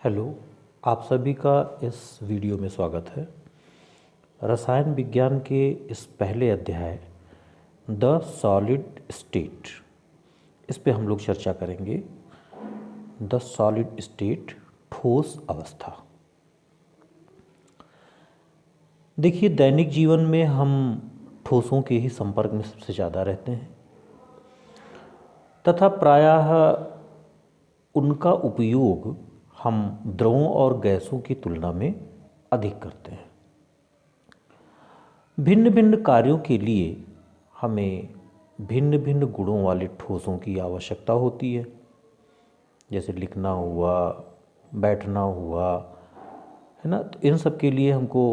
Hello, आप सभी का इस वीडियो में स्वागत है। रसायन विज्ञान के इस पहले अध्याय द सॉलिड स्टेट, इस पे हम लोग चर्चा करेंगे। द सॉलिड स्टेट, ठोस अवस्था। देखिए, दैनिक जीवन में हम ठोसों के ही संपर्क में सबसे ज़्यादा रहते हैं तथा प्रायः उनका उपयोग हम द्रवों और गैसों की तुलना में अधिक करते हैं। भिन्न भिन्न कार्यों के लिए हमें भिन्न भिन्न गुणों वाले ठोसों की आवश्यकता होती है। जैसे लिखना हुआ, बैठना हुआ, है ना। तो इन सब के लिए हमको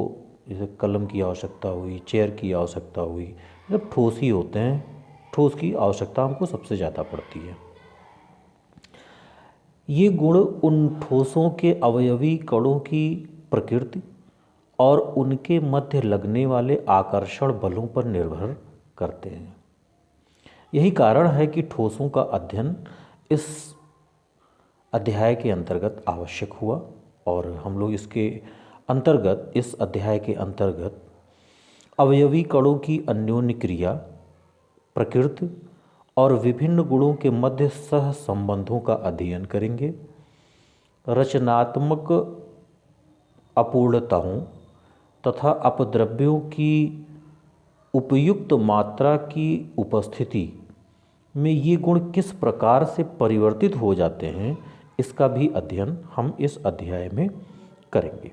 जैसे कलम की आवश्यकता हुई, चेयर की आवश्यकता हुई, मतलब ठोस ही होते हैं। ठोस की आवश्यकता हमको सबसे ज़्यादा पड़ती है। ये गुण उन ठोसों के अवयवी कणों की प्रकृति और उनके मध्य लगने वाले आकर्षण बलों पर निर्भर करते हैं। यही कारण है कि ठोसों का अध्ययन इस अध्याय के अंतर्गत आवश्यक हुआ और हम लोग इस अध्याय के अंतर्गत अवयवी कणों की अन्योन्य क्रिया, प्रकृति और विभिन्न गुणों के मध्य सह संबंधों का अध्ययन करेंगे। रचनात्मक अपूर्णताओं तथा अपद्रव्यों की उपयुक्त मात्रा की उपस्थिति में ये गुण किस प्रकार से परिवर्तित हो जाते हैं, इसका भी अध्ययन हम इस अध्याय में करेंगे।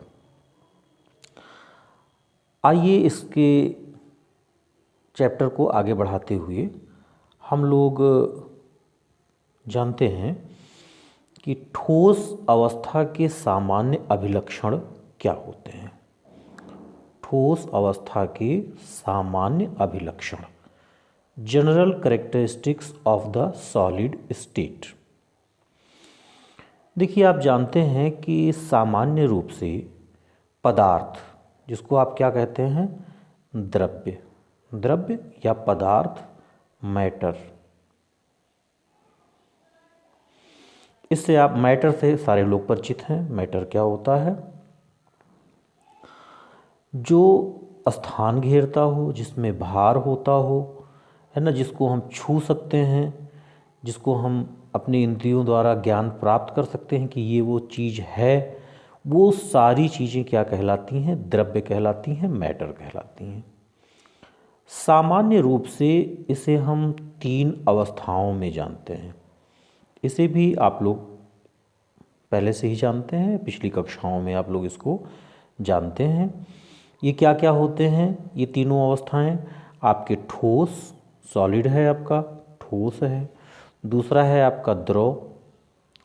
आइए इसके चैप्टर को आगे बढ़ाते हुए हम लोग जानते हैं कि ठोस अवस्था के सामान्य अभिलक्षण क्या होते हैं। ठोस अवस्था के सामान्य अभिलक्षण, general characteristics of the solid state. देखिए, आप जानते हैं कि सामान्य रूप से पदार्थ, जिसको आप क्या कहते हैं, द्रव्य या पदार्थ, मैटर। इससे आप मैटर से सारे लोग परिचित हैं। मैटर क्या होता है? जो स्थान घेरता हो, जिसमें भार होता हो, है ना, जिसको हम छू सकते हैं, जिसको हम अपने इंद्रियों द्वारा ज्ञान प्राप्त कर सकते हैं कि ये वो चीज़ है, वो सारी चीज़ें क्या कहलाती हैं? द्रव्य कहलाती हैं, मैटर कहलाती हैं। सामान्य रूप से इसे हम 3 अवस्थाओं में जानते हैं। इसे भी आप लोग पहले से ही जानते हैं, पिछली कक्षाओं में आप लोग इसको जानते हैं। ये क्या क्या होते हैं? ये तीनों अवस्थाएं आपके ठोस, सॉलिड है आपका, ठोस है, दूसरा है आपका द्रव,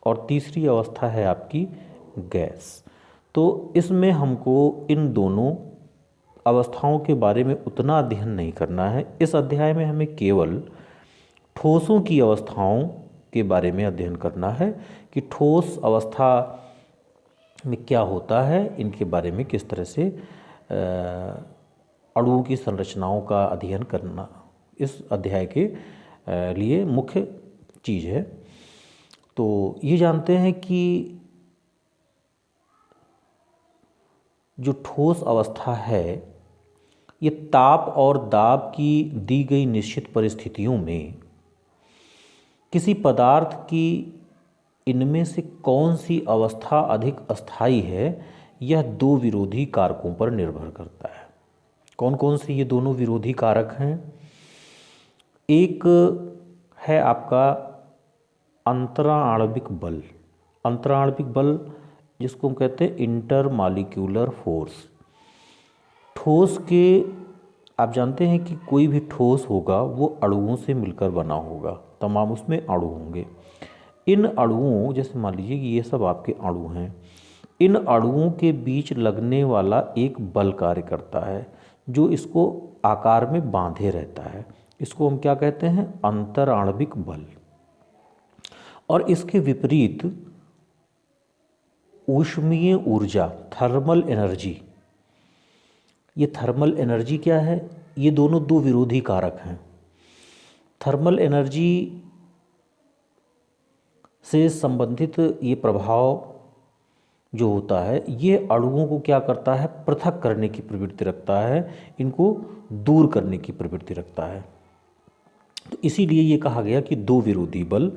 और तीसरी अवस्था है आपकी गैस। तो इसमें हमको इन दोनों अवस्थाओं के बारे में उतना अध्ययन नहीं करना है। इस अध्याय में हमें केवल ठोसों की अवस्थाओं के बारे में अध्ययन करना है कि ठोस अवस्था में क्या होता है, इनके बारे में किस तरह से अणुओं की संरचनाओं का अध्ययन करना इस अध्याय के लिए मुख्य चीज़ है। तो ये जानते हैं कि जो ठोस अवस्था है, ये ताप और दाब की दी गई निश्चित परिस्थितियों में किसी पदार्थ की इनमें से कौन सी अवस्था अधिक अस्थायी है, यह 2 विरोधी कारकों पर निर्भर करता है। कौन कौन से ये दोनों विरोधी कारक हैं? एक है आपका अंतराणविक बल। अंतराणविक बल, जिसको हम कहते हैं इंटरमॉलिक्यूलर फोर्स। ठोस के, आप जानते हैं कि कोई भी ठोस होगा वो अणुओं से मिलकर बना होगा, तमाम उसमें अणु होंगे। इन अणुओं, जैसे मान लीजिए कि ये सब आपके अणु हैं, इन अणुओं के बीच लगने वाला एक बल कार्य करता है जो इसको आकार में बांधे रहता है। इसको हम क्या कहते हैं? अंतराणविक बल। और इसके विपरीत ऊष्मीय ऊर्जा, थर्मल एनर्जी। ये थर्मल एनर्जी क्या है? ये दोनों 2 विरोधी कारक हैं। थर्मल एनर्जी से संबंधित ये प्रभाव जो होता है ये अणुओं को क्या करता है, पृथक करने की प्रवृत्ति रखता है, इनको दूर करने की प्रवृत्ति रखता है। तो इसीलिए ये कहा गया कि दो विरोधी बल,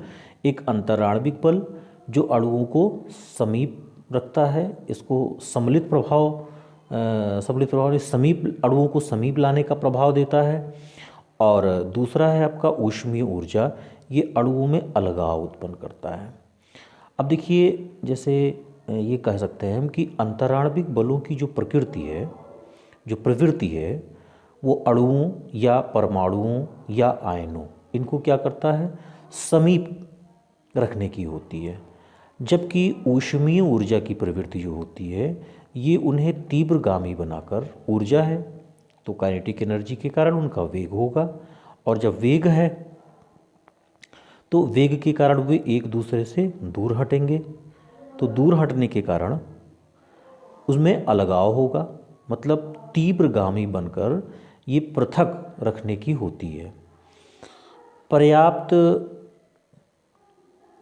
एक अंतराणविक बल जो अणुओं को समीप रखता है, इसको सम्मिलित प्रभाव ने समीप अणुओं को समीप लाने का प्रभाव देता है, और दूसरा है आपका ऊष्मीय ऊर्जा, ये अणुओं में अलगाव उत्पन्न करता है। अब देखिए, जैसे ये कह सकते हैं हम कि अंतराणविक बलों की जो प्रकृति है, जो प्रवृत्ति है, वो अणुओं या परमाणुओं या आयनों, इनको क्या करता है, समीप रखने की होती है। जबकि ऊष्मीय ऊर्जा की प्रवृत्ति जो होती है ये उन्हें तीव्रगामी बनाकर, ऊर्जा है तो काइनेटिक एनर्जी के कारण उनका वेग होगा, और जब वेग है तो वेग के कारण वे एक दूसरे से दूर हटेंगे, तो दूर हटने के कारण उसमें अलगाव होगा, मतलब तीव्रगामी बनकर ये पृथक रखने की होती है। पर्याप्त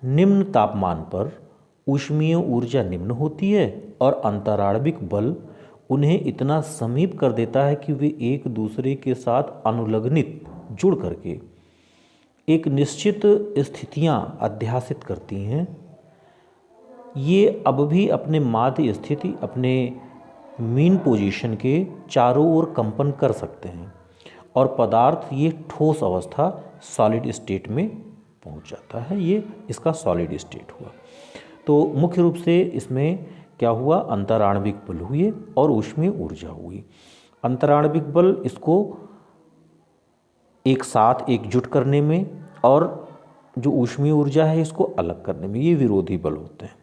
निम्न तापमान पर ऊष्मीय ऊर्जा निम्न होती है और अंतराणविक बल उन्हें इतना समीप कर देता है कि वे एक दूसरे के साथ अनुलग्नित जुड़ करके एक निश्चित स्थितियां अध्यासित करती हैं। ये अब भी अपने माध्य स्थिति, अपने मीन पोजीशन के चारों ओर कंपन कर सकते हैं, और पदार्थ ये ठोस अवस्था सॉलिड स्टेट में पहुंच जाता है। ये इसका सॉलिड स्टेट हुआ। तो मुख्य रूप से इसमें क्या हुआ, अंतराणविक बल हुए और ऊष्मीय ऊर्जा हुई। अंतराणविक बल इसको एक साथ एकजुट करने में, और जो ऊष्मीय ऊर्जा है इसको अलग करने में, ये विरोधी बल होते हैं।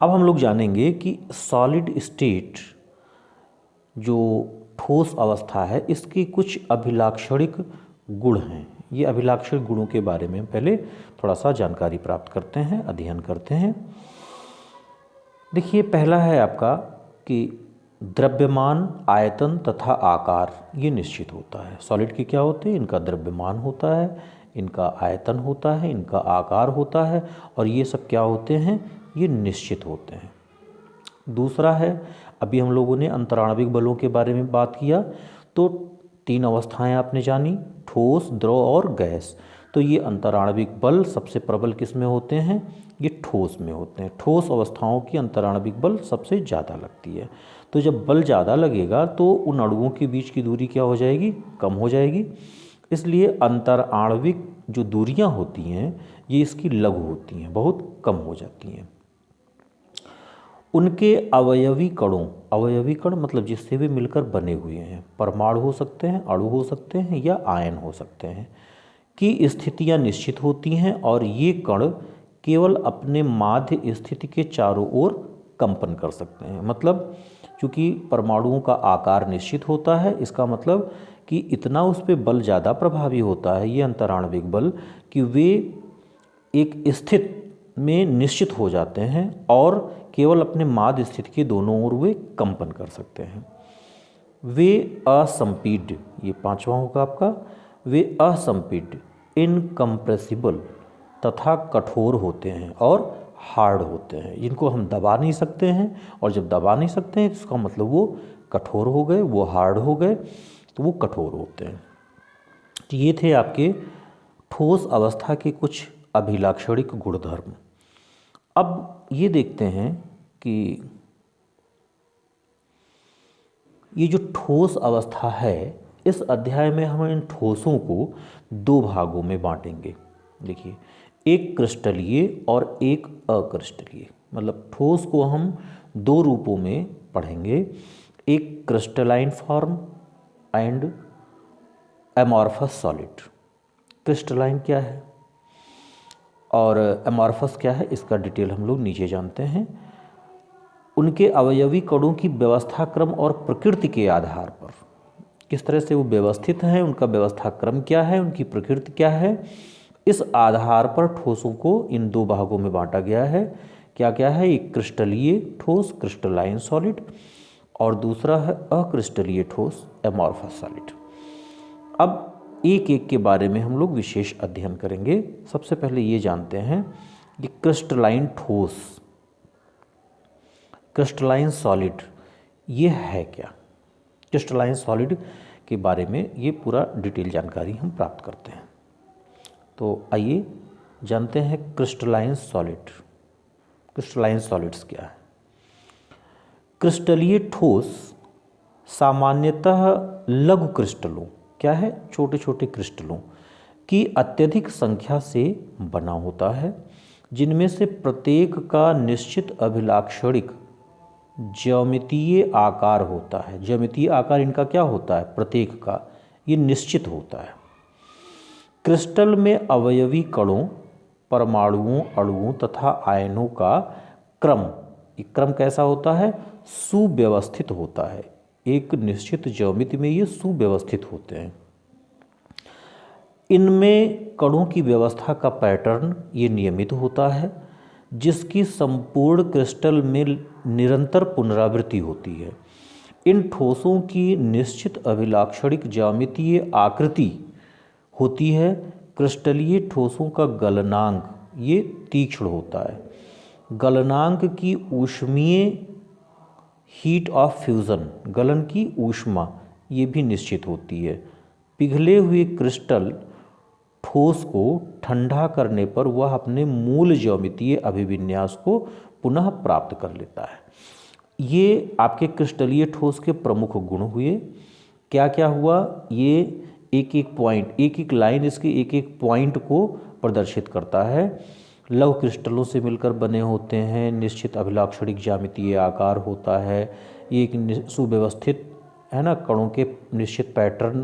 अब हम लोग जानेंगे कि सॉलिड स्टेट जो ठोस अवस्था है इसकी कुछ अभिलाक्षणिक गुण हैं। ये अभिलाक्षणिक गुणों के बारे में पहले थोड़ा सा जानकारी प्राप्त करते हैं, अध्ययन करते हैं। देखिए, पहला है आपका कि द्रव्यमान, आयतन तथा आकार ये निश्चित होता है। सॉलिड के क्या होते हैं, इनका द्रव्यमान होता है, इनका आयतन होता है, इनका आकार होता है, और ये सब क्या होते हैं, ये निश्चित होते हैं। दूसरा है, अभी हम लोगों ने अंतराणविक बलों के बारे में बात किया, तो तीन अवस्थाएं आपने जानी, ठोस, द्रव और गैस। तो ये अंतराणविक बल सबसे प्रबल किस में होते हैं, ये ठोस में होते हैं। ठोस अवस्थाओं की अंतराणविक बल सबसे ज़्यादा लगती है। तो जब बल ज़्यादा लगेगा तो उन अणुओं के बीच की दूरी क्या हो जाएगी, कम हो जाएगी। इसलिए अंतराणविक जो दूरियां होती हैं ये इसकी लघु होती हैं, बहुत कम हो जाती हैं। उनके अवयवी कणों, अवयवी कण मतलब जिससे वे मिलकर बने हुए हैं, परमाणु हो सकते हैं, अणु हो सकते हैं या आयन हो सकते हैं, की स्थितियां निश्चित होती हैं, और ये कण केवल अपने माध्य स्थिति के चारों ओर कंपन कर सकते हैं। मतलब चूँकि परमाणुओं का आकार निश्चित होता है, इसका मतलब कि इतना उस पर बल ज़्यादा प्रभावी होता है, ये अंतराणविक बल, कि वे एक स्थिति में निश्चित हो जाते हैं और केवल अपने माध्य स्थिति के दोनों ओर वे कंपन कर सकते हैं। वे असंपीड्य, ये पांचवा होगा आपका, वे असंपीड्य, इनकम्प्रेसिबल तथा कठोर होते हैं और हार्ड होते हैं। इनको हम दबा नहीं सकते हैं, और जब दबा नहीं सकते हैं तो इसका मतलब वो कठोर हो गए, वो हार्ड हो गए, तो वो कठोर होते हैं। तो ये थे आपके ठोस अवस्था के कुछ अभिलाक्षणिक गुणधर्म। अब ये देखते हैं कि ये जो ठोस अवस्था है, इस अध्याय में हम इन ठोसों को दो भागों में बांटेंगे। देखिए, एक क्रिस्टलीय और एक अक्रिस्टलीय, मतलब ठोस को हम दो रूपों में पढ़ेंगे, एक crystalline form and amorphous solid. Crystalline क्या है और एमॉर्फस क्या है, इसका डिटेल हम लोग नीचे जानते हैं। उनके अवयवी कणों की व्यवस्था क्रम और प्रकृति के आधार पर किस तरह से वो व्यवस्थित हैं, उनका व्यवस्था क्रम क्या है, उनकी प्रकृति क्या है, इस आधार पर ठोसों को इन दो भागों में बांटा गया है। क्या क्या है, एक क्रिस्टलीय ठोस, क्रिस्टलाइन सॉलिड, और दूसरा है अक्रिस्टलीय ठोस, एमॉर्फस सॉलिड। अब एक एक के बारे में हम लोग विशेष अध्ययन करेंगे। सबसे पहले ये जानते हैं कि क्रिस्टलाइन ठोस क्रिस्टलाइन सॉलिड ये है क्या? क्रिस्टलाइन सॉलिड के बारे में ये पूरा डिटेल जानकारी हम प्राप्त करते हैं। तो आइए जानते हैं क्रिस्टलाइन सॉलिड। क्रिस्टलाइन सॉलिड्स क्या है? क्रिस्टलीय ठोस सामान्यतः लघु क्रिस्टलों, क्या है, छोटे छोटे क्रिस्टलों की अत्यधिक संख्या से बना होता है, जिनमें से प्रत्येक का निश्चित अभिलाक्षणिक ज्यामितीय आकार होता है। ज्यामितीय आकार इनका क्या होता है? प्रत्येक का ये निश्चित होता है। क्रिस्टल में अवयवी कणों, परमाणुओं, अणुओं तथा आयनों का क्रम, ये क्रम कैसा होता है? सुव्यवस्थित होता है। एक निश्चित ज्यामिति में ये सुव्यवस्थित होते हैं। इनमें कणों की व्यवस्था का पैटर्न ये नियमित होता है, जिसकी संपूर्ण क्रिस्टल में निरंतर पुनरावृत्ति होती है। इन ठोसों की निश्चित अभिलाक्षणिक ज्यामितीय आकृति होती है। क्रिस्टलीय ठोसों का गलनांक ये तीक्ष्ण होता है। गलनांक की ऊष्मीय हीट ऑफ फ्यूज़न, गलन की ऊष्मा ये भी निश्चित होती है। पिघले हुए क्रिस्टल ठोस को ठंडा करने पर वह अपने मूल ज्यामितीय अभिविन्यास को पुनः प्राप्त कर लेता है। ये आपके क्रिस्टलीय ठोस के प्रमुख गुण हुए। क्या क्या हुआ? ये एक एक पॉइंट, एक एक लाइन इसके एक एक पॉइंट को प्रदर्शित करता है। लघु क्रिस्टलों से मिलकर बने होते हैं, निश्चित अभिलाक्षणिक ज्यामितीय आकार होता है, ये एक सुव्यवस्थित है ना, कणों के निश्चित पैटर्न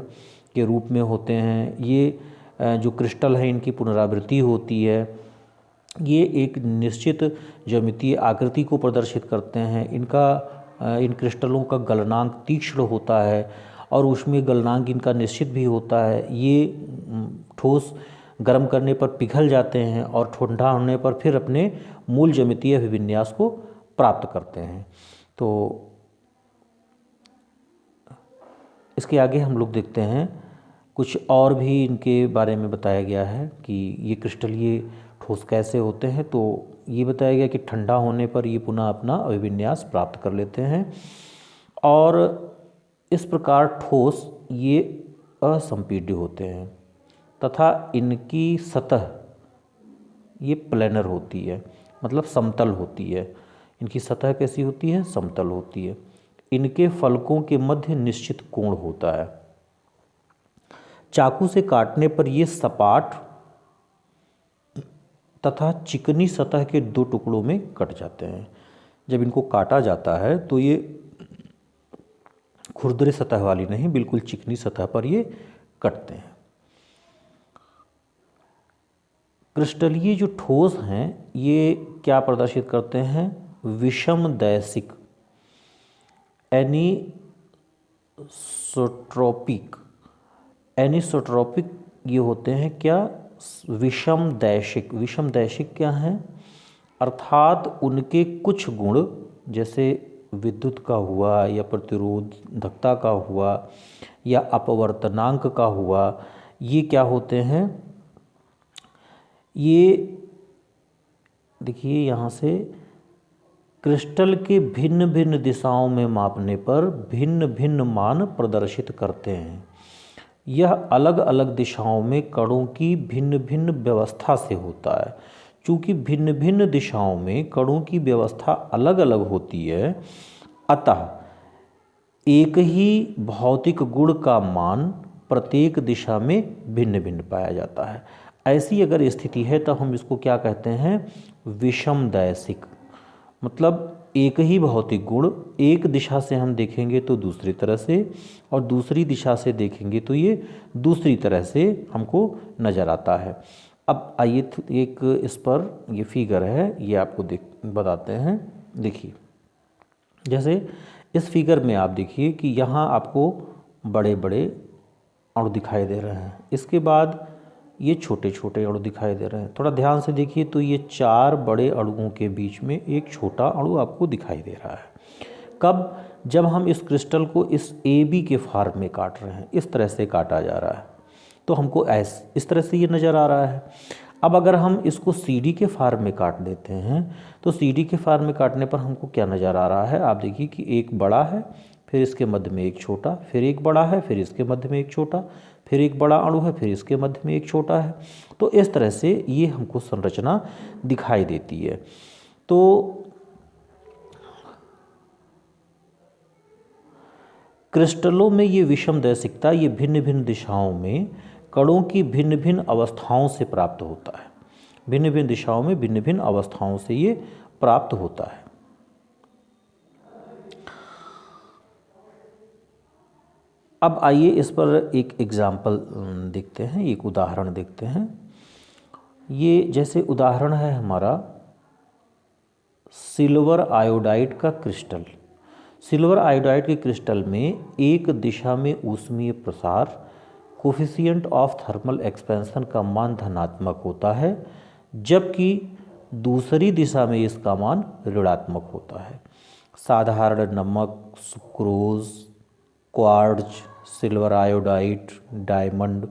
के रूप में होते हैं। ये जो क्रिस्टल है इनकी पुनरावृत्ति होती है। ये एक निश्चित ज्यामितीय आकृति को प्रदर्शित करते हैं। इन क्रिस्टलों का गलनांक तीक्ष्ण होता है और उसमें गलनांक इनका निश्चित भी होता है। ये ठोस गर्म करने पर पिघल जाते हैं और ठंडा होने पर फिर अपने मूल ज्यामितीय अभिविन्यास को प्राप्त करते हैं। तो इसके आगे हम लोग देखते हैं कुछ और भी इनके बारे में बताया गया है कि ये क्रिस्टलीय ठोस कैसे होते हैं। तो ये बताया गया कि ठंडा होने पर ये पुनः अपना अभिविन्यास प्राप्त कर लेते हैं और इस प्रकार ठोस ये असंपीड्य होते हैं तथा इनकी सतह ये प्लेनर होती है, मतलब समतल होती है। इनकी सतह कैसी होती है? समतल होती है। इनके फलकों के मध्य निश्चित कोण होता है। चाकू से काटने पर ये सपाट तथा चिकनी सतह के दो टुकड़ों में कट जाते हैं। जब इनको काटा जाता है तो ये खुरदरे सतह वाली नहीं, बिल्कुल चिकनी सतह पर ये कटते हैं। क्रिस्टलीय जो ठोस हैं ये क्या प्रदर्शित करते हैं? विषम दैशिक, एनिसोट्रोपिक ये होते हैं क्या? विषम दैशिक। विषम दैशिक क्या हैं? अर्थात उनके कुछ गुण जैसे विद्युत का हुआ या प्रतिरोधकता का हुआ या अपवर्तनांक का हुआ, ये क्या होते हैं? ये देखिए यहाँ से क्रिस्टल के भिन्न भिन्न दिशाओं में मापने पर भिन्न भिन्न मान प्रदर्शित करते हैं। यह अलग अलग दिशाओं में कणों की भिन्न भिन्न व्यवस्था से होता है। चूँकि भिन्न भिन्न दिशाओं में कणों की व्यवस्था अलग अलग होती है, अतः एक ही भौतिक गुण का मान प्रत्येक दिशा में भिन्न भिन्न पाया जाता है। ऐसी अगर स्थिति है तो हम इसको क्या कहते हैं? विषम दैशिक। मतलब एक ही भौतिक गुण एक दिशा से हम देखेंगे तो दूसरी तरह से और दूसरी दिशा से देखेंगे तो ये दूसरी तरह से हमको नज़र आता है। अब आइए एक इस पर ये फिगर है, ये आपको बताते हैं। देखिए, जैसे इस फिगर में आप देखिए कि यहाँ आपको बड़े बड़े अणु दिखाई दे रहे हैं, इसके बाद ये छोटे छोटे अणु दिखाई दे रहे हैं। थोड़ा ध्यान से देखिए तो ये चार बड़े अणुओं के बीच में एक छोटा अणु आपको दिखाई दे रहा है। कब? जब हम इस क्रिस्टल को इस AB के फॉर्म में काट रहे हैं, इस तरह से काटा जा रहा है तो हमको इस तरह से ये नज़र आ रहा है। अब अगर हम इसको सीडी के फॉर्म में काट देते हैं तो सीडी के फॉर्म में काटने पर हमको क्या नज़र आ रहा है, आप देखिए कि एक बड़ा है, फिर इसके मध्य में एक छोटा, फिर एक बड़ा है, फिर इसके मध्य में एक छोटा, फिर एक बड़ा अणु है, फिर इसके मध्य में एक छोटा है। तो इस तरह से ये हमको संरचना दिखाई देती है। तो क्रिस्टलों में ये विषम दैशिकता ये भिन्न भिन्न दिशाओं में कणों की भिन्न भिन्न अवस्थाओं से प्राप्त होता है। भिन्न भिन्न दिशाओं में भिन्न भिन्न अवस्थाओं से ये प्राप्त होता है। अब आइए इस पर एक एग्जाम्पल देखते हैं, एक उदाहरण देखते हैं। ये जैसे उदाहरण है हमारा सिल्वर आयोडाइड का क्रिस्टल। सिल्वर आयोडाइड के क्रिस्टल में एक दिशा में ऊष्मीय प्रसार कोफिशिएंट ऑफ थर्मल एक्सपेंशन का मान धनात्मक होता है, जबकि दूसरी दिशा में इसका मान ऋणात्मक होता है। साधारण नमक, sucrose, quartz, silver iodide, diamond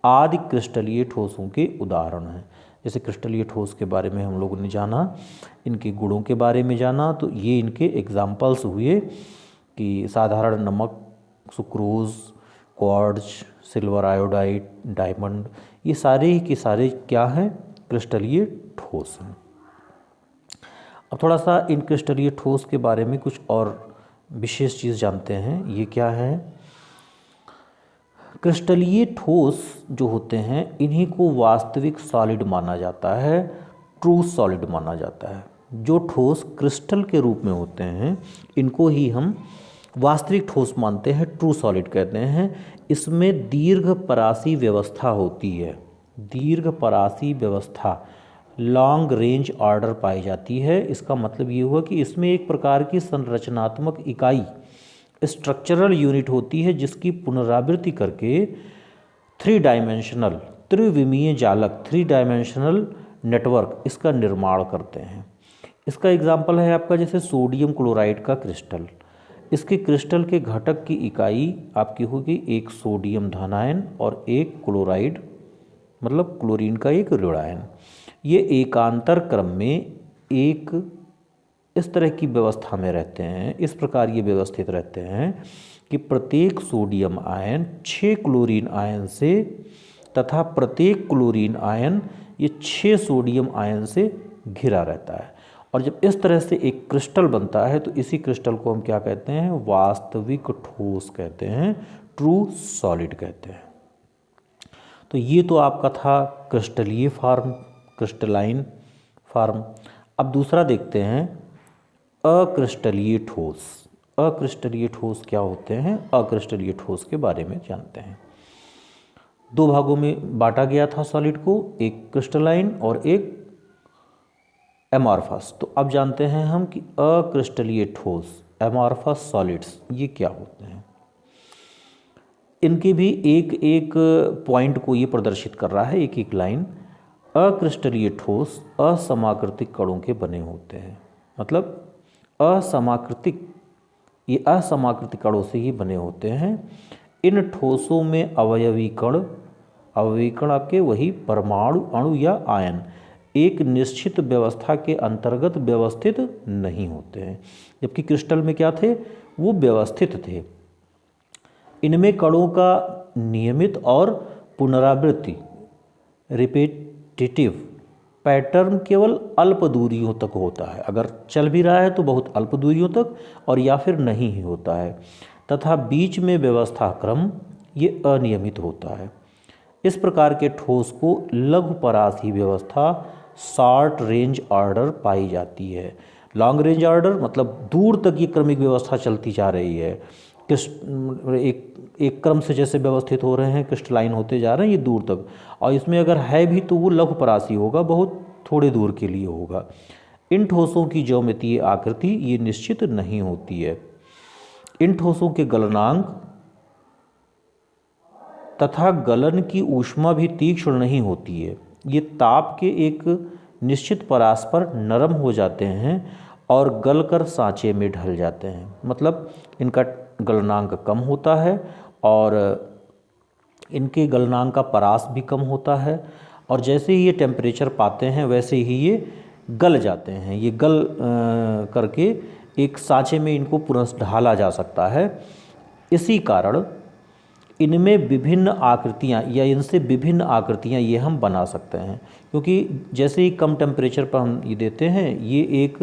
आदि क्रिस्टलीय ठोसों के उदाहरण हैं। जैसे क्रिस्टलीय ठोस के बारे में हम लोगों ने जाना, इनके गुणों के बारे में जाना, तो ये इनके एग्जाम्पल्स हुए कि साधारण नमक, sucrose, quartz, silver iodide, diamond, ये सारे के सारे क्या हैं, क्रिस्टलीय ठोस हैं। अब थोड़ा सा इन क्रिस्टलीय ठोस के बारे में कुछ और विशेष चीज़ जानते हैं। ये क्या है, क्रिस्टलीय ठोस जो होते हैं इन्हीं को वास्तविक सॉलिड माना जाता है, ट्रू सॉलिड माना जाता है। जो ठोस क्रिस्टल के रूप में होते हैं इनको ही हम वास्तविक ठोस मानते हैं, ट्रू सॉलिड कहते हैं। इसमें दीर्घ परासी व्यवस्था होती है, दीर्घ परासी व्यवस्था, लॉन्ग रेंज ऑर्डर पाई जाती है। इसका मतलब ये हुआ कि इसमें एक प्रकार की संरचनात्मक इकाई, स्ट्रक्चरल यूनिट होती है, जिसकी पुनरावृत्ति करके थ्री डायमेंशनल, त्रिविमीय जालक, थ्री डायमेंशनल नेटवर्क इसका निर्माण करते हैं। इसका एग्जाम्पल है आपका जैसे सोडियम क्लोराइड का क्रिस्टल। इसके क्रिस्टल के घटक की इकाई आपकी होगी एक सोडियम धनायन और एक क्लोराइड, मतलब क्लोरीन का एक ऋणायन। ये एकांतर क्रम में एक इस तरह की व्यवस्था में रहते हैं, इस प्रकार ये व्यवस्थित रहते हैं कि प्रत्येक सोडियम आयन 6 क्लोरीन आयन से तथा प्रत्येक क्लोरीन आयन ये 6 सोडियम आयन से घिरा रहता है। और जब इस तरह से एक क्रिस्टल बनता है तो इसी क्रिस्टल को हम क्या कहते हैं, वास्तविक ठोस कहते हैं, ट्रू सॉलिड कहते हैं। तो ये तो आपका था क्रिस्टलीय फॉर्म, क्रिस्टलाइन फॉर्म। अब दूसरा देखते हैं अक्रिस्टलीय ठोस। अक्रिस्टलीय ठोस क्या होते हैं, अक्रिस्टलीय ठोस के बारे में जानते हैं। दो भागों में बांटा गया था सॉलिड को, एक क्रिस्टलाइन और एक एमॉर्फस। तो अब जानते हैं हम कि अक्रिस्टलीय ठोस, एमॉर्फस सॉलिड्स, ये क्या होते हैं। इनके भी एक एक पॉइंट को ये प्रदर्शित कर रहा है, एक एक लाइन। अक्रिस्टलीय ठोस असमाकृतिक कणों के बने होते हैं, मतलब असमाकृतिक, ये असमाकृतिक कणों से ही बने होते हैं। इन ठोसों में अवयवी कण, अवयवी कण आपके वही परमाणु, अणु या आयन एक निश्चित व्यवस्था के अंतर्गत व्यवस्थित नहीं होते हैं, जबकि क्रिस्टल में क्या थे, वो व्यवस्थित थे। इनमें कणों का नियमित और पुनरावृत्ति, रिपीटेटिव पैटर्न केवल अल्प दूरियों तक होता है। अगर चल भी रहा है तो बहुत अल्प दूरियों तक, और या फिर नहीं ही होता है। तथा बीच में व्यवस्था क्रम ये अनियमित होता है। इस प्रकार के ठोस को लघु परासी व्यवस्था, शॉर्ट रेंज ऑर्डर पाई जाती है। लॉन्ग रेंज ऑर्डर मतलब दूर तक ये क्रमिक व्यवस्था चलती जा रही है, एक क्रम से जैसे व्यवस्थित हो रहे हैं, क्रिस्टलाइन होते जा रहे हैं ये दूर तक। और इसमें अगर है भी तो वो लघु परासी होगा, बहुत थोड़े दूर के लिए होगा। इन ठोसों की ज्योमेतीय आकृति ये निश्चित नहीं होती है। इन ठोसों के गलनांक तथा गलन की ऊष्मा भी तीक्ष्ण नहीं होती है। ये ताप के एक निश्चित परास पर नरम हो जाते हैं और गलकर सांचे में ढल जाते हैं। मतलब इनका गलनांक कम होता है और इनके गलनांक का परास भी कम होता है, और जैसे ही ये टेम्परेचर पाते हैं वैसे ही ये गल जाते हैं। ये गल करके एक सांचे में इनको पुनः ढाला जा सकता है। इसी कारण इनमें विभिन्न आकृतियाँ या इनसे विभिन्न आकृतियाँ ये हम बना सकते हैं, क्योंकि जैसे ही कम टेम्परेचर पर हम ये देते हैं ये एक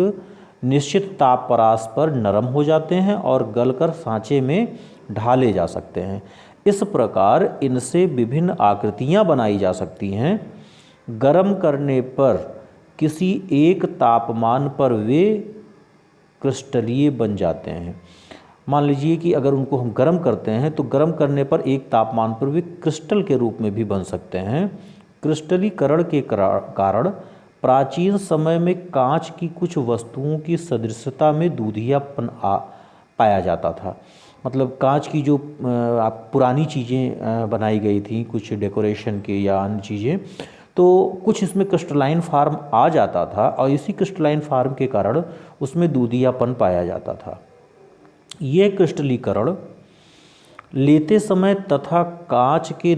निश्चित ताप परास पर नरम हो जाते हैं और गलकर सांचे में ढाले जा सकते हैं। इस प्रकार इनसे विभिन्न आकृतियाँ बनाई जा सकती हैं। गर्म करने पर किसी एक तापमान पर वे क्रिस्टलीय बन जाते हैं। मान लीजिए कि अगर उनको हम गर्म करते हैं तो गर्म करने पर एक तापमान पर वे क्रिस्टल के रूप में भी बन सकते हैं। क्रिस्टलीकरण के कारण प्राचीन समय में कांच की कुछ वस्तुओं की सदृशता में दूधियापन पाया जाता था। मतलब कांच की जो पुरानी चीज़ें बनाई गई थी, कुछ डेकोरेशन के या अन्य चीज़ें, तो कुछ इसमें क्रिस्टलाइन फार्म आ जाता था और इसी क्रिस्टलाइन फार्म के कारण उसमें दूधियापन पाया जाता था। ये क्रिस्टलीकरण लेते समय तथा कांच के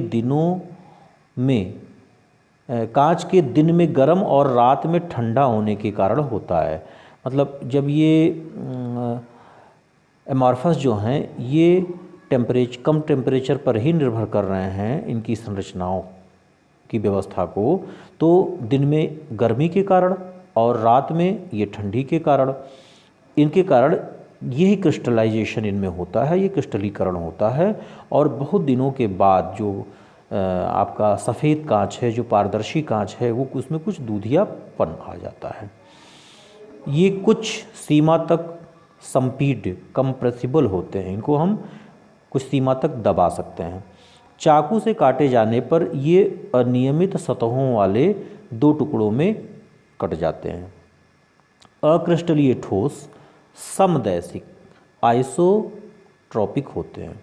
दिन में गर्म और रात में ठंडा होने के कारण होता है। मतलब जब ये एमॉर्फस जो हैं ये कम टेम्परेचर पर ही निर्भर कर रहे हैं इनकी संरचनाओं की व्यवस्था को, तो दिन में गर्मी के कारण और रात में ये ठंडी के कारण, इनके कारण यही क्रिस्टलाइजेशन इनमें होता है, ये क्रिस्टलीकरण होता है। और बहुत दिनों के बाद जो आपका सफ़ेद कांच है, जो पारदर्शी कांच है, वो उसमें कुछ दूधियापन आ जाता है। ये कुछ सीमा तक संपीड्य कंप्रेसिबल होते हैं, इनको हम कुछ सीमा तक दबा सकते हैं। चाकू से काटे जाने पर ये अनियमित सतहों वाले दो टुकड़ों में कट जाते हैं। अक्रिस्टलीय ठोस समदैशिक आइसोट्रॉपिक होते हैं।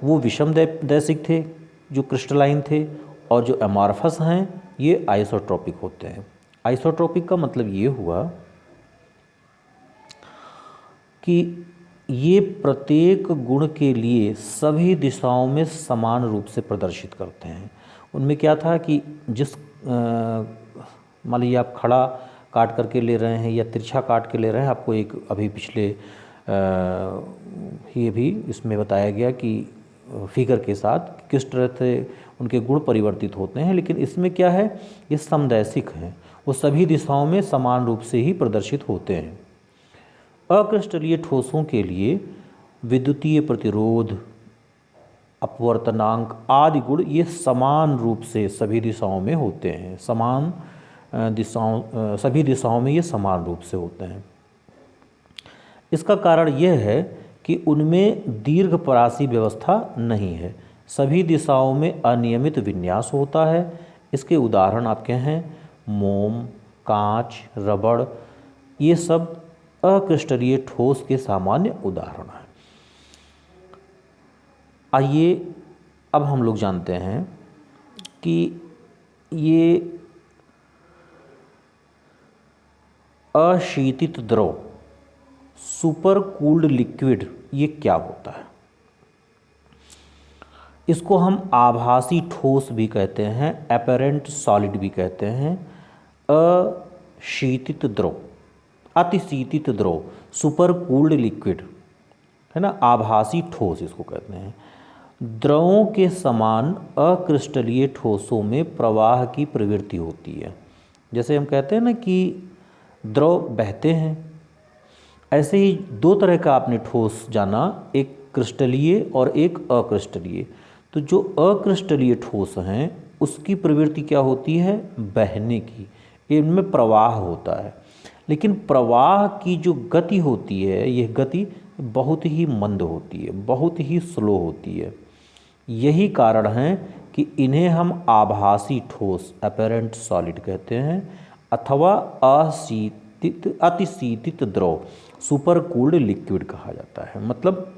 वो विषम दैशिक थे जो क्रिस्टलाइन थे, और जो एमॉर्फस हैं ये आइसोट्रॉपिक होते हैं। आइसोट्रॉपिक का मतलब ये हुआ कि ये प्रत्येक गुण के लिए सभी दिशाओं में समान रूप से प्रदर्शित करते हैं। उनमें क्या था कि जिस मान लीजिए आप खड़ा काट करके ले रहे हैं या तिरछा काट के ले रहे हैं, आपको एक अभी पिछले ये भी इसमें बताया गया कि फिगर के साथ किस तरह से उनके गुण परिवर्तित होते हैं। लेकिन इसमें क्या है, ये समदैशिक हैं, वो सभी दिशाओं में समान रूप से ही प्रदर्शित होते हैं। अक्रिस्टलीय ठोसों के लिए विद्युतीय प्रतिरोध, अपवर्तनांक आदि गुण ये समान रूप से सभी दिशाओं में होते हैं। सभी दिशाओं में ये समान रूप से होते हैं। इसका कारण यह है कि उनमें दीर्घपरासी व्यवस्था नहीं है, सभी दिशाओं में अनियमित विन्यास होता है। इसके उदाहरण आपके हैं मोम, कांच, रबड़, ये सब अक्रिस्टलीय ठोस के सामान्य उदाहरण हैं। आइए अब हम लोग जानते हैं कि ये अशीतित द्रव सुपर कूल्ड लिक्विड ये क्या होता है। इसको हम आभासी ठोस भी कहते हैं, अपैरेंट सॉलिड भी कहते हैं। अशीतित द्रव, अतिशीतित द्रव, सुपर कूल्ड लिक्विड है ना, आभासी ठोस इसको कहते हैं। द्रवों के समान अक्रिस्टलीय ठोसों में प्रवाह की प्रवृत्ति होती है। जैसे हम कहते हैं ना कि द्रव बहते हैं, ऐसे ही दो तरह का आपने ठोस जाना, एक क्रिस्टलीय और एक अक्रिस्टलीय। तो जो अक्रिस्टलीय ठोस हैं उसकी प्रवृत्ति क्या होती है, बहने की, इनमें प्रवाह होता है। लेकिन प्रवाह की जो गति होती है, यह गति बहुत ही मंद होती है, बहुत ही स्लो होती है। यही कारण है कि इन्हें हम आभासी ठोस, अपैरेंट सॉलिड कहते हैं, अथवा अतिशीतित द्रव, सुपर कूल्ड लिक्विड कहा जाता है। मतलब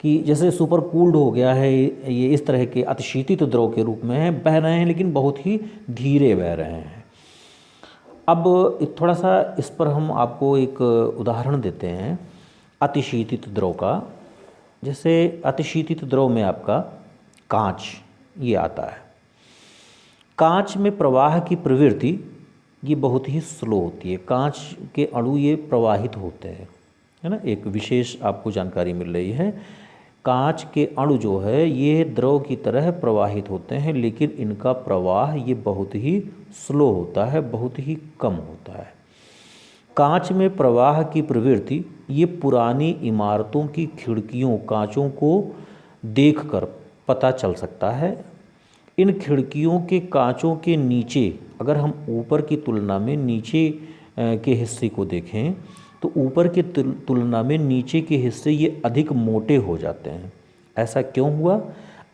कि जैसे सुपर कूल्ड हो गया है, ये इस तरह के अतिशीतित द्रव के रूप में है, बह रहे हैं लेकिन बहुत ही धीरे बह रहे हैं। अब थोड़ा सा इस पर हम आपको एक उदाहरण देते हैं अतिशीतित द्रव का। जैसे अतिशीतित द्रव में आपका कांच ये आता है। कांच में प्रवाह की प्रवृत्ति ये बहुत ही स्लो होती है। कांच के अणु ये प्रवाहित होते हैं, है ना, एक विशेष आपको जानकारी मिल रही है। कांच के अणु जो है ये द्रव की तरह प्रवाहित होते हैं, लेकिन इनका प्रवाह ये बहुत ही स्लो होता है, बहुत ही कम होता है। कांच में प्रवाह की प्रवृत्ति ये पुरानी इमारतों की खिड़कियों, कांचों को देखकर पता चल सकता है। इन खिड़कियों के कांचों के नीचे, अगर हम ऊपर की तुलना में नीचे के हिस्से को देखें तो ऊपर की तुलना में नीचे के हिस्से ये अधिक मोटे हो जाते हैं। ऐसा क्यों हुआ?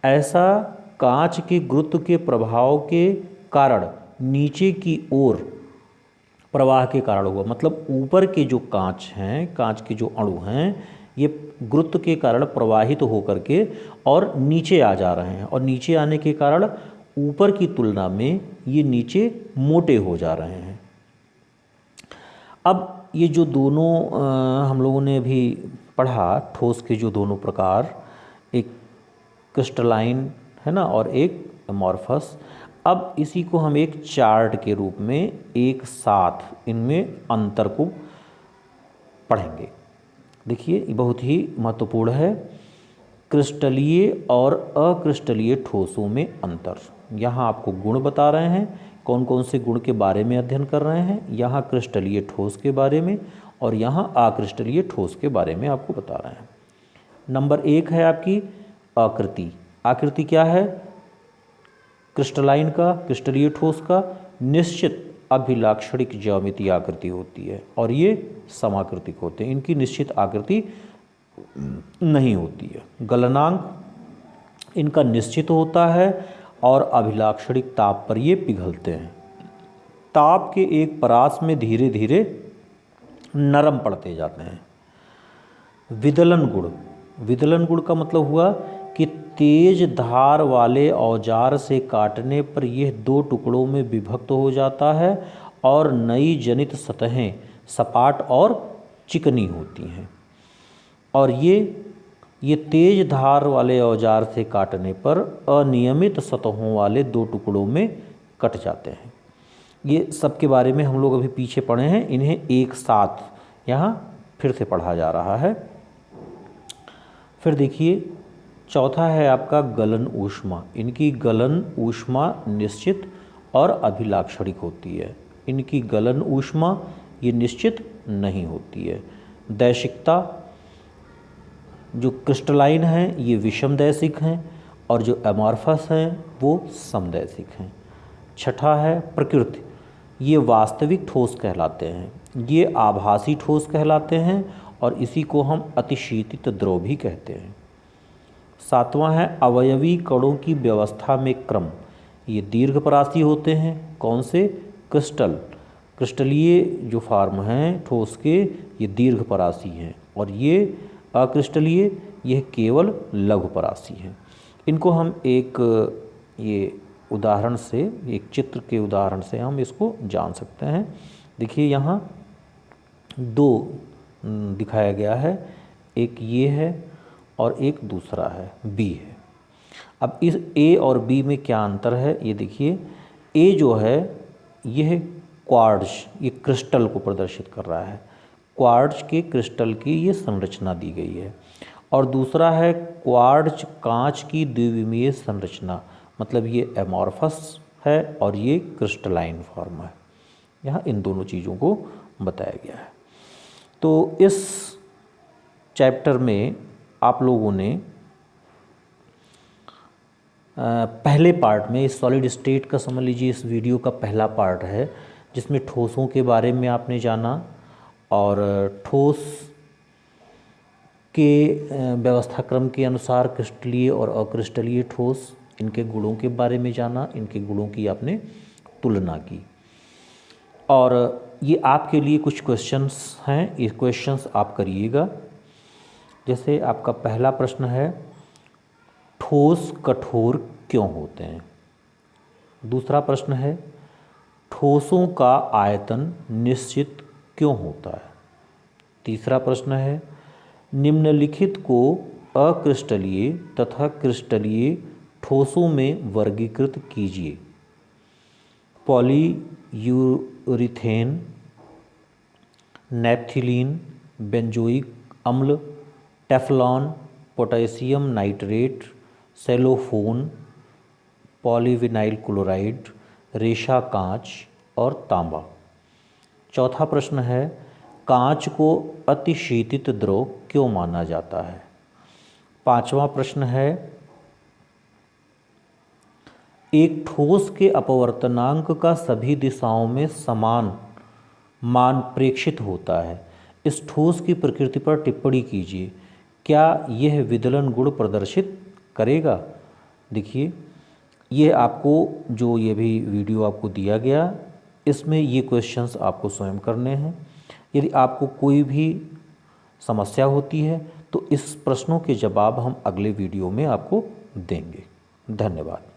ऐसा कांच के गुरुत्व के प्रभाव के कारण नीचे की ओर प्रवाह के कारण हुआ। मतलब ऊपर के जो कांच हैं, कांच के जो अणु हैं, ये गुरुत्व के कारण प्रवाहित होकर के और नीचे आ जा रहे हैं, और नीचे आने के कारण ऊपर की तुलना में ये नीचे मोटे हो जा रहे हैं। अब ये जो दोनों हम लोगों ने अभी पढ़ा, ठोस के जो दोनों प्रकार, एक क्रिस्टलाइन है ना और एक एमॉर्फस। अब इसी को हम एक चार्ट के रूप में एक साथ इनमें अंतर को पढ़ेंगे। देखिए बहुत ही महत्वपूर्ण है, क्रिस्टलीय और अक्रिस्टलीय ठोसों में अंतर। यहाँ आपको गुण बता रहे हैं, कौन कौन से गुण के बारे में अध्ययन कर रहे हैं। यहाँ क्रिस्टलीय ठोस के बारे में और यहाँ अक्रिस्टलीय ठोस के बारे में आपको बता रहे हैं। नंबर 1 है आपकी आकृति। आकृति क्या है? क्रिस्टलाइन का, क्रिस्टलीय ठोस का निश्चित अभिलाक्षणिक ज्यामितीय आकृति होती है, और ये समाकृतिक होते हैं। इनकी निश्चित आकृति नहीं होती है। गलनांक इनका निश्चित होता है और अभिलाक्षणिक ताप पर ये पिघलते हैं। ताप के एक परास में धीरे धीरे नरम पड़ते जाते हैं। विदलन गुण, विदलन गुण का मतलब हुआ कि तेज धार वाले औजार से काटने पर यह 2 टुकड़ों में विभक्त हो जाता है और नई जनित सतहें सपाट और चिकनी होती हैं। और ये तेज धार वाले औजार से काटने पर अनियमित सतहों वाले 2 टुकड़ों में कट जाते हैं। ये सब के बारे में हम लोग अभी पीछे पढ़े हैं, इन्हें एक साथ यहाँ फिर से पढ़ा जा रहा है। फिर देखिए चौथा है आपका गलन ऊष्मा। इनकी गलन ऊष्मा निश्चित और अभिलाक्षणिक होती है। इनकी गलन ऊष्मा ये निश्चित नहीं होती है। दैशिकता, जो क्रिस्टलाइन हैं ये विषमदैशिक हैं और जो एमॉर्फस हैं वो समदैशिक हैं। छठा है प्रकृति। ये वास्तविक ठोस कहलाते हैं, ये आभासी ठोस कहलाते हैं और इसी को हम अतिशीतित द्रव भी कहते हैं। सातवां है अवयवी कणों की व्यवस्था में क्रम। ये दीर्घपरासी होते हैं। कौन से? क्रिस्टल, क्रिस्टलीय जो फॉर्म हैं ठोस के ये दीर्घपरासी हैं, और ये अक्रिस्टलीय यह केवल लघुपरासी हैं। इनको हम एक ये उदाहरण से, एक चित्र के उदाहरण से हम इसको जान सकते हैं। देखिए यहाँ 2 दिखाया गया है, एक ये है और एक दूसरा है बी है। अब इस ए और बी में क्या अंतर है ये देखिए। ए जो है यह क्वार्ट्ज, ये क्रिस्टल को प्रदर्शित कर रहा है। क्वार्ट्ज के क्रिस्टल की ये संरचना दी गई है, और दूसरा है क्वार्ट्ज कांच की द्विविमीय संरचना, मतलब ये एमॉर्फस है और ये क्रिस्टलाइन फॉर्म है। यहाँ इन दोनों चीज़ों को बताया गया है। तो इस चैप्टर में आप लोगों ने पहले पार्ट में इस सॉलिड स्टेट का समझ लीजिए, इस वीडियो का पहला पार्ट है जिसमें ठोसों के बारे में आपने जाना और ठोस के व्यवस्था क्रम के अनुसार क्रिस्टलीय और अक्रिस्टलीय ठोस, इनके गुणों के बारे में जाना, इनके गुणों की आपने तुलना की। और ये आपके लिए कुछ क्वेश्चंस हैं, ये क्वेश्चंस आप करिएगा। जैसे आपका पहला प्रश्न है, ठोस कठोर क्यों होते हैं? दूसरा प्रश्न है, ठोसों का आयतन निश्चित क्यों होता है? तीसरा प्रश्न है, निम्नलिखित को अक्रिस्टलीय तथा क्रिस्टलीय ठोसों में वर्गीकृत कीजिए। पॉलीयूरिथेन, नैप्थिलीन, बेंजोइक अम्ल, Teflon, potassium nitrate, cellphone, polyvinyl chloride, रेशा कांच और तांबा। चौथा प्रश्न है, कांच को अतिशीतित द्रव क्यों माना जाता है? पांचवा प्रश्न है, एक ठोस के अपवर्तनांक का सभी दिशाओं में समान मान प्रेक्षित होता है। इस ठोस की प्रकृति पर टिप्पणी कीजिए। क्या यह विदलन गुण प्रदर्शित करेगा? देखिए, ये आपको जो ये भी वीडियो आपको दिया गया, इसमें ये क्वेश्चंस आपको स्वयं करने हैं। यदि आपको कोई भी समस्या होती है तो इस प्रश्नों के जवाब हम अगले वीडियो में आपको देंगे। धन्यवाद।